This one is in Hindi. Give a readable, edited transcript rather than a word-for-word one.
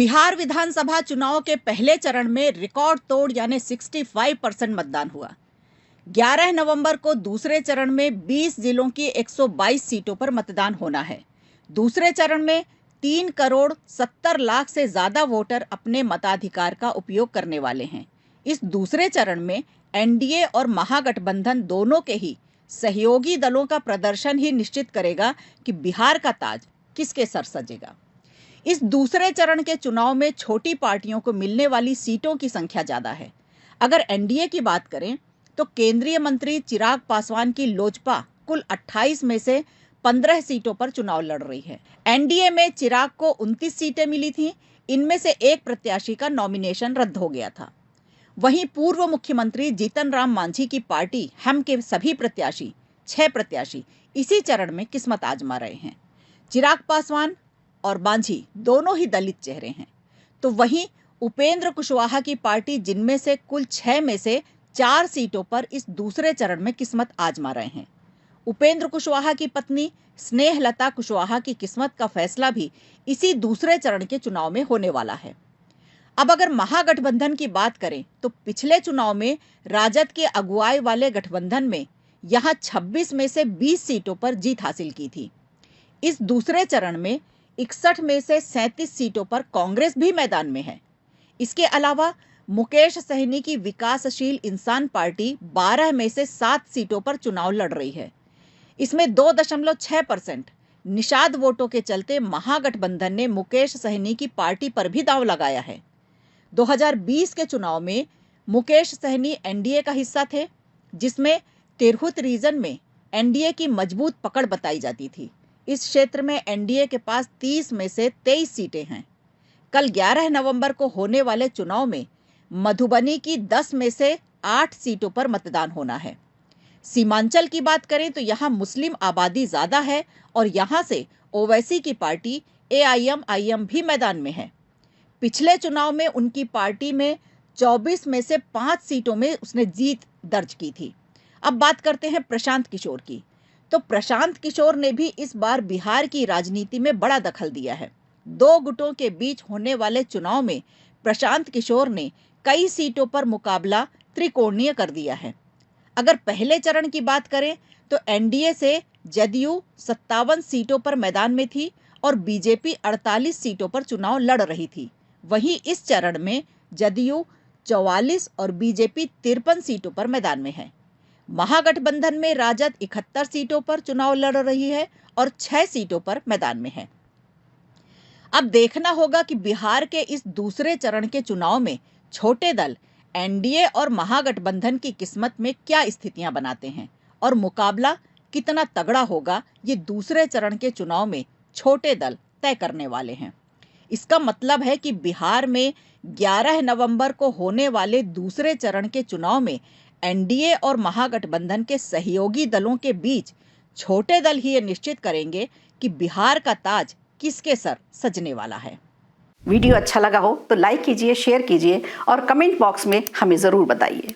बिहार विधानसभा चुनाव के पहले चरण में रिकॉर्ड तोड़ यानी 65% मतदान हुआ। 11 नवंबर को दूसरे चरण में 20 जिलों की 122 सीटों पर मतदान होना है। दूसरे चरण में 3 करोड़ 70 लाख से ज्यादा वोटर अपने मताधिकार का उपयोग करने वाले हैं। इस दूसरे चरण में एनडीए और महागठबंधन दोनों के ही सहयोगी दलों का प्रदर्शन ही निश्चित करेगा कि बिहार का ताज किसके सर सजेगा। इस दूसरे चरण के चुनाव में छोटी पार्टियों को मिलने वाली सीटों की संख्या ज्यादा है। अगर एनडीए की बात करें तो केंद्रीय मंत्री चिराग पासवान की लोजपा कुल 28 में से 15 सीटों पर चुनाव लड़ रही है। एनडीए में चिराग को 29 सीटें मिली थीं। इनमें से एक प्रत्याशी का नॉमिनेशन रद्द हो गया था। वहीं पूर्व मुख्यमंत्री जीतन राम मांझी की पार्टी हम के सभी प्रत्याशी 6 प्रत्याशी इसी चरण में किस्मत आजमा रहे हैं। चिराग पासवान और मांझी दोनों ही दलित चेहरे हैं। तो वहीं उपेंद्र कुशवाहा की पार्टी जिनमें से कुल 6 में से 4 सीटों पर इस दूसरे चरण में किस्मत आजमा रहे हैं। उपेंद्र कुशवाहा की पत्नी स्नेहलता कुशवाहा की किस्मत का फैसला भी इसी दूसरे चरण के चुनाव में होने वाला है। अब अगर महागठबंधन की बात करें तो पिछले चुनाव में राजद के अगुवाई वाले गठबंधन में यहां 26 में से 20 सीटों पर जीत हासिल की थी। इस दूसरे चरण में 61 में से 37 सीटों पर कांग्रेस भी मैदान में है। इसके अलावा मुकेश सहनी की विकासशील इंसान पार्टी 12 में से 7 सीटों पर चुनाव लड़ रही है। इसमें 2.6% निषाद वोटों के चलते महागठबंधन ने मुकेश सहनी की पार्टी पर भी दांव लगाया है। 2020 के चुनाव में मुकेश सहनी एनडीए का हिस्सा थे, जिसमें तिरहुत रीजन में एनडीए की मजबूत पकड़ बताई जाती थी। इस क्षेत्र में एनडीए के पास 30 में से 23 सीटें हैं। कल 11 नवंबर को होने वाले चुनाव में मधुबनी की 10 में से 8 सीटों पर मतदान होना है। सीमांचल की बात करें तो यहाँ मुस्लिम आबादी ज्यादा है और यहाँ से ओवैसी की पार्टी एआईएमआईएम भी मैदान में है। पिछले चुनाव में उनकी पार्टी में 24 में से 5 सीटों में उसने जीत दर्ज की थी। अब बात करते हैं प्रशांत किशोर की। तो प्रशांत किशोर ने भी इस बार बिहार की राजनीति में बड़ा दखल दिया है। 2 गुटों के बीच होने वाले चुनाव में प्रशांत किशोर ने कई सीटों पर मुकाबला त्रिकोणीय कर दिया है। अगर पहले चरण की बात करें तो एनडीए से जदयू 57 सीटों पर मैदान में थी और बीजेपी 48 सीटों पर चुनाव लड़ रही थी। वहीं इस चरण में जदयू 44 और बीजेपी 53 सीटों पर मैदान में है। महागठबंधन में राजद 71 सीटों पर चुनाव लड़ रही है और 6 सीटों पर मैदान में है। अब देखना होगा कि बिहार के इस दूसरे चरण के चुनाव में छोटे दल एनडीए और महागठबंधन की किस्मत में क्या स्थितियां बनाते हैं और मुकाबला कितना तगड़ा होगा, ये दूसरे चरण के चुनाव में छोटे दल तय करने वाले हैं। इसका मतलब है कि बिहार में 11 नवंबर को होने वाले दूसरे चरण के चुनाव में एनडीए और महागठबंधन के सहयोगी दलों के बीच छोटे दल ही ये निश्चित करेंगे कि बिहार का ताज किसके सर सजने वाला है। वीडियो अच्छा लगा हो तो लाइक कीजिए, शेयर कीजिए और कमेंट बॉक्स में हमें जरूर बताइए।